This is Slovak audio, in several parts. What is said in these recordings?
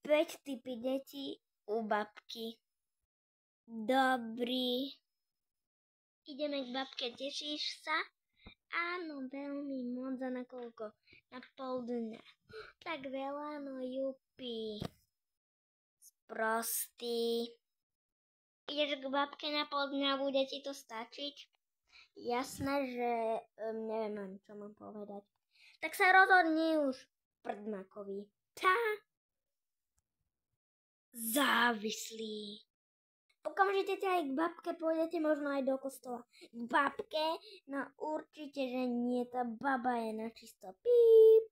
5 typy detí u babky. Dobrý. Ideme k babke, tešíš sa? Áno, veľmi moc. A na koľko? Na pol dňa. Tak veľa, no jupi. Sprostý. Ideš k babke na pol dňa, bude ti to stačiť? Jasné, že neviem ani, čo mám povedať. Tak sa rozhodni už, prdmakový. Závislý. Okamžite ťa aj k babke pôjdete, možno aj do kostola. K babke? No určite, že nie, tá baba je na čisto. Píp.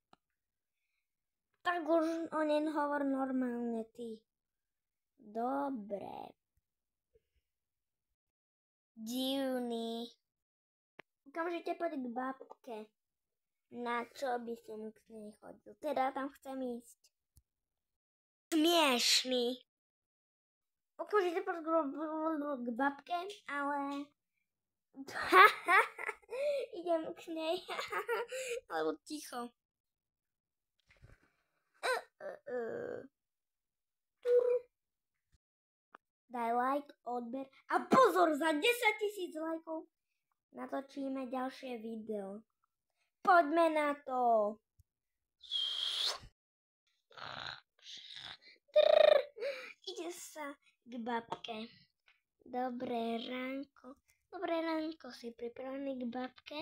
Tak už o nej hovor normálne ty. Dobre. Divný. Okamžite poď k babke. Na čo by som k nej chodil? Teda tam chcem ísť. Smiešný. Okamžite poď k babke, ale... Idem k nej. Alebo ticho. Daj like, odber a pozor, za 10 000 lajkov natočíme ďalšie video. Poďme na to. Ide sa k babke. Dobré ránko. Dobré ránko, si pripravený k babke?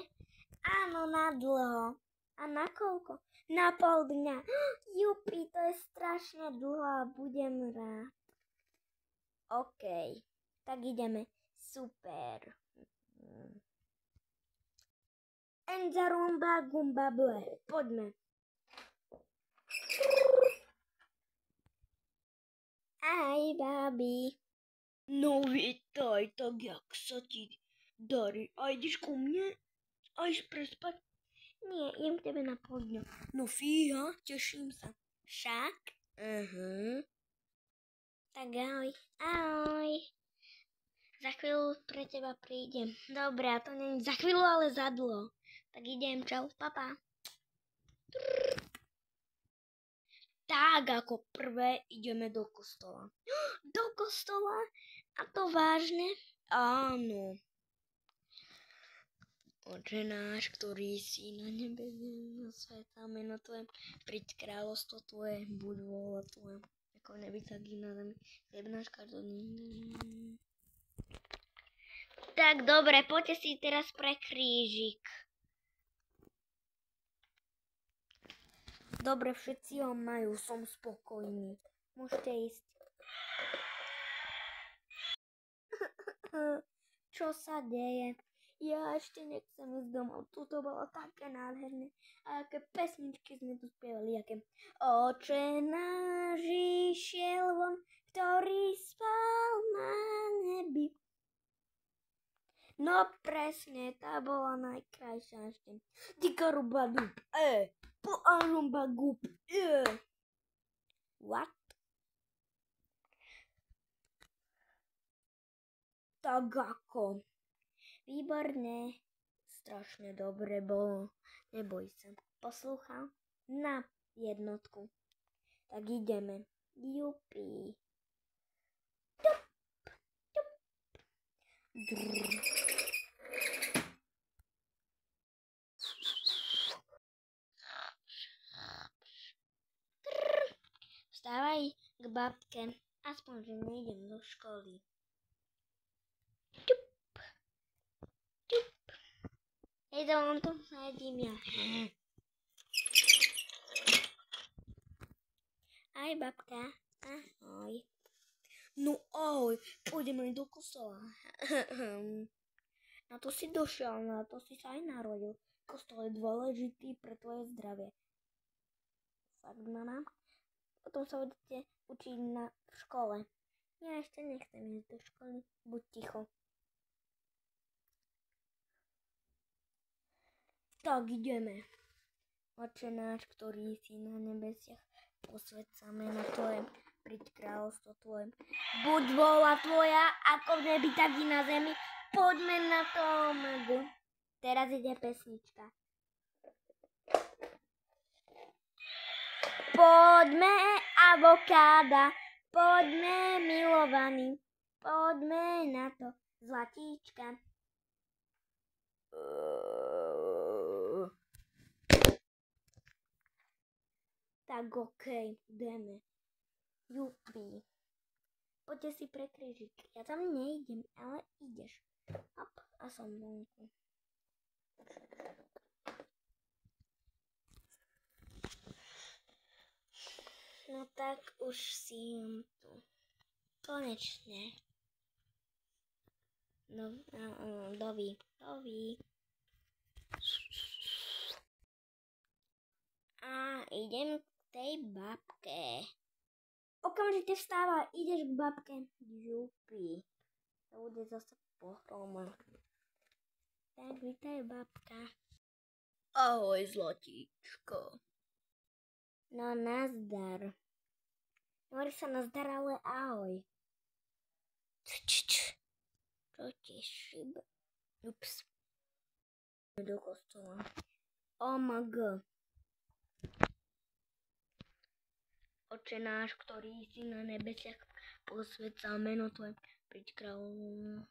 Áno, na dlho. A na koľko? Na pol dňa. Jupi, to je strašne dlho a budem rád. OK, tak ideme. Super. Enzarumba gumba ble. Poďme. Aj, babi. No vítaj, tak jak sa ti darí? A ideš ku mne? A ideš prespať? Nie, idem k tebe na pol dňa. No fíha, teším sa. Však? Tak ahoj. Ahoj. Za chvíľu pre teba prídem. Dobre, a to nie je za chvíľu, ale za dlho. Tak idem, čau, papa. Tak, ako prvé ideme do kostola. Do kostola? A to vážne? Áno. Oče náš, ktorý si na nebe, na sveta, meno tvoje, príď kráľovstvo tvoje, buď vôľa tvoja, ako v nebi, tak i na zemi. Chlieb náš každodenný. Tak dobre, poďte si teraz pre krížik. Dobre, všetci ho majú, som spokojný. Môžete ísť. Čo sa deje? Ja ešte nechcem ísť domov. Tuto bolo také nádherné. A aké pesničky sme tu spievali. Aké Oče náš išiel von, ktorý spal na nebi. No presne, tá bola najkrajšia ešte. Tikarubadup, poažumbagup, What? Tak ako? Výborné. Strašne dobre bolo. Neboj sa. Poslúchal? Na jednotku. Tak ideme. Jupi. Tup, tup. Vstávaj k babke. Aspoň, že nejdem do školy. Hej, to on tu sedím ja. Aj babka. Ahoj. No ahoj, pôjdeme do kostola. Na to si došiel, na to si sa aj narodil. Kostol je dôležitý pre tvoje zdravie. Fakt, mama? Potom sa budete učiť v škole. Ja ešte nechcem ísť do školy. Buď ticho. Tak ideme. Oče náš, ktorý si na nebesiach, posväť sa meno tvoje, príď kráľovstvo tvoje. Buď vôľa tvoja, ako v nebi, tak i na zemi. Poďme na to, Magu. Teraz ide pesnička. Poďme a avokáda. Poďme, milovaní, poďme na to, zlatíčka. Tak okej, ideme. Jupi. Poďte si pre krížik. Ja tam nejdem, ale ideš. Hop, a som vonku. No tak už si tu. Konečne. Doví. A idem k tej babke. Okamžite vstáva, ideš k babke. Jupi. To bude zase pohroma. Tak, vítaj, babka. Ahoj, zlatíčko. No, nazdar. Hovorí sa nazdar, ale ahoj. Čo ti šíbe? Ups. Do kostola. OMG. Oče náš, ktorý si na nebesiach, posväť sa meno tvoje, príď kráľovú.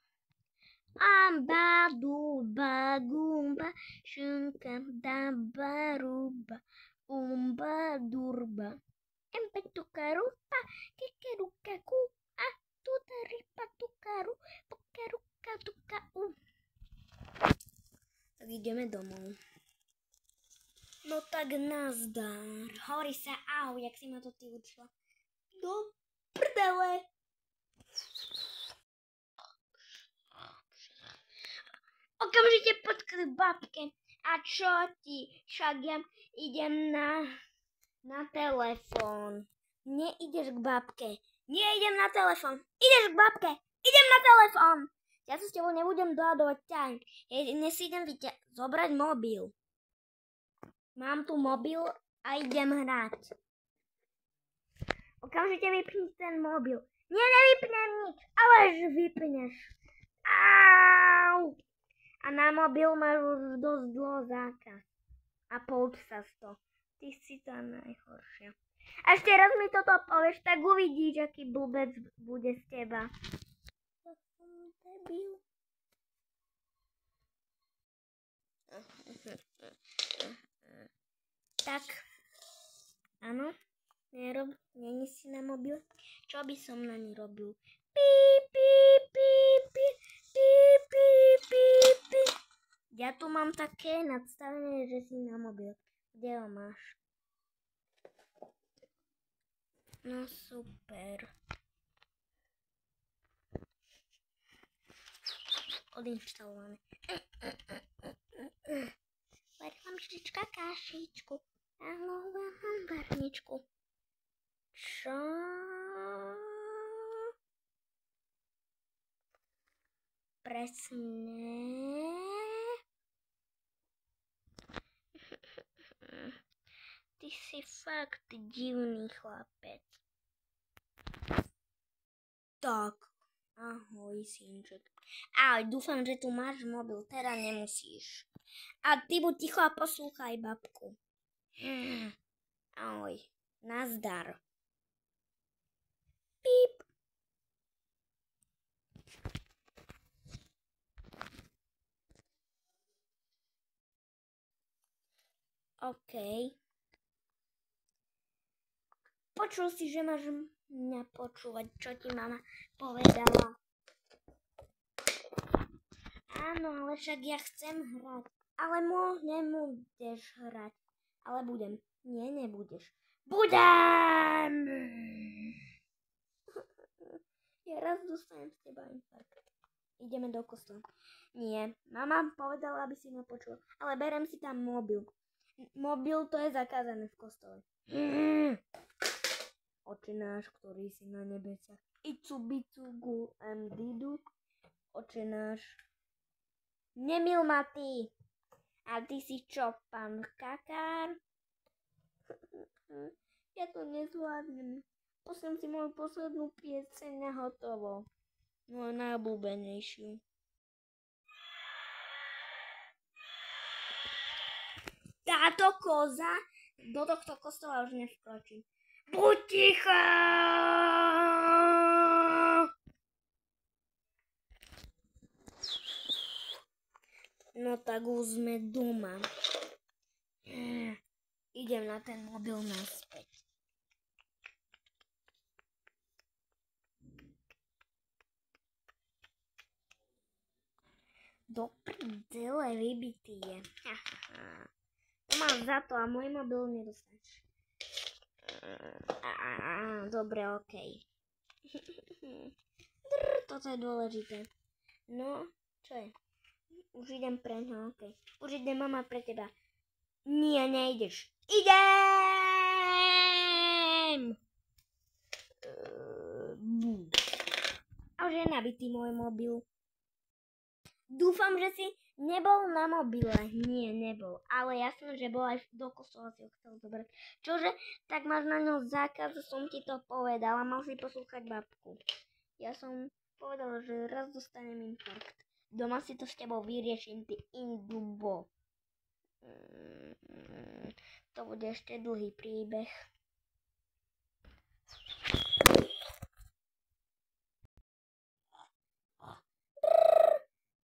Amba, duba, gumba, šunka, daba, ruba, umba, durba. Empe tukarupa, kekeruka ku, a tuta ripa tukaru, pokeruka tuka u. Tak ideme domov. No tak nazdar. Hovorí sa ahoj, jak si ma to ty učila. Do prdele. Okamžite poď k babke. A čo ti? Však ja idem na telefón. Neideš k babke. Nie idem na telefón. Ideš k babke. Idem na telefón. Ja sa s tebou nebudem dohadovať ťaň. Dnes si idem zobrať mobil. Mám tu mobil a idem hrať. Okamžite vypni ten mobil. Nie, nevypnem nič, ale vypneš. Au! A na mobil máš už dosť dlho zákaz. A pouč sa z toho. Ty si tá najhoršia. A ešte raz mi toto povieš, tak uvidíš, aký blbec bude z teba. To som debil. Tak, áno, není si na mobil. Čo by som na ní robil? Píp, píp, píp, píp, píp, píp, píp, píp. Ja tu mám také nadstavené, že si na mobil. Kde ho máš? No super. Odinštalované. Varím vždyčka kašičku. Ahoj, hamburničku. Čo? Presne. Ty si fakt divný chlapec. Tak. Ahoj, synček. Ahoj, dúfam, že tu máš mobil, teda nemusíš. A ty buď ticho a poslúchaj babku. Ahoj, nazdar. Píp. OK. Počul si, že máš mňa počúvať, čo ti mama povedala. Áno, ale však ja chcem hrať. Ale nebudeš hrať. Ale budem. Nie, nebudeš. Budem! Ja raz dostanem z teba infarkt. Ideme do kostola. Nie, mama povedala, aby si ma počula. Ale berem si tam mobil. Mobil to je zakázané v kostole. Oče náš, ktorý si na nebesiach. Icu, bicu, gu, didu. Oče náš. Nemil ma ty. A ty si čo, pán kakár? Ja to nezvládnem. Poslím si moju poslednú pieseň a hotovo. Moju najobľúbenejšiu. Táto koza do tohto kostola už nevkročí. Buď tichá! No tak už sme doma. Idem na ten mobil naspäť. Do prdele vybitý je. To mám za to a môj mobil nedostaneš. Dobre, okej. Toto je dôležité. No, čo je? Už idem pre ňa, okej. Už ide mama pre teba. Nie, nejdeš. Idem! A už je nabitý môj mobil. Dúfam, že si nebol na mobile. Nie, nebol. Ale jasno, že bol aj do kostola si ho chcel zobrať. Čože? Tak máš na ňo zákaz, som ti to povedala. Mal si poslúchať babku. Ja som povedala, že raz dostanem infarkt. Doma si to s tebou vyrieším, ty indubo. To bude ešte dlhý príbeh.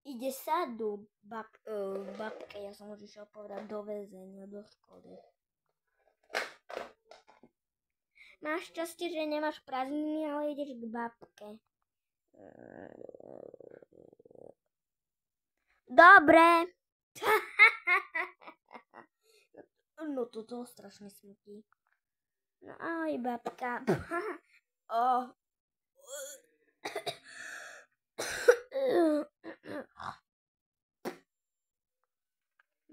Ide sa do babke, ja som už išiel povedať do väzenia, do školy. Máš šťastie, že nemáš prázdniny, ale ideš k babke. Dobre. No toto strašne smutí. No ahoj babka.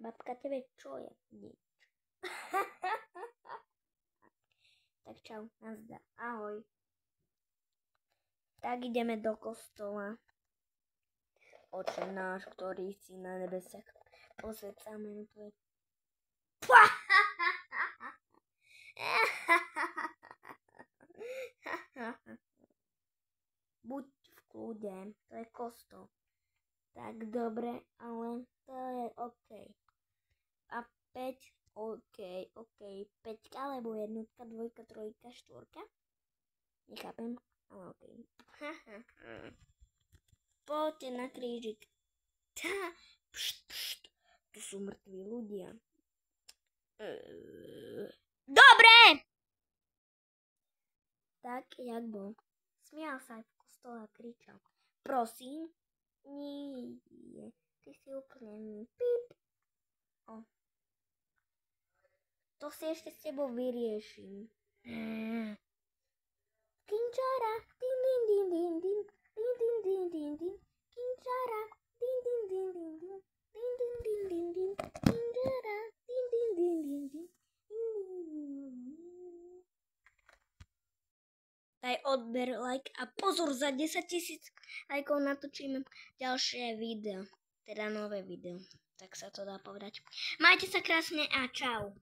Babka, tebe čo je? Nič. Tak čau, nazdar. Ahoj. Tak ideme do kostola. Oče náš, ktorý si na nebesiach, posväť sa meno tvoje. Buď v kľude, to je kostol. Tak dobre, ale to je OK. A 5, OK. 5 alebo jednotka, dvojka, trojka, štvorka? Nechápem, ale OK. Poďte na krížik. Pšt. Tu sú mŕtvi ľudia. Dobre! Tak, jak bol. Smial sa aj v kostole a kričal. Prosím? Nie. Ty si úplne pip. To si ešte s tebou vyrieším. Kinčara, din din din din din, din din din din din, kinčara, din din din din din, din din din din din, kinčara, din din din din din. Daj odber, like a pozor, za 10 000 lajkov natočíme ďalšie video, teda nové video, tak sa to dá povedať. Majte sa krásne a čau.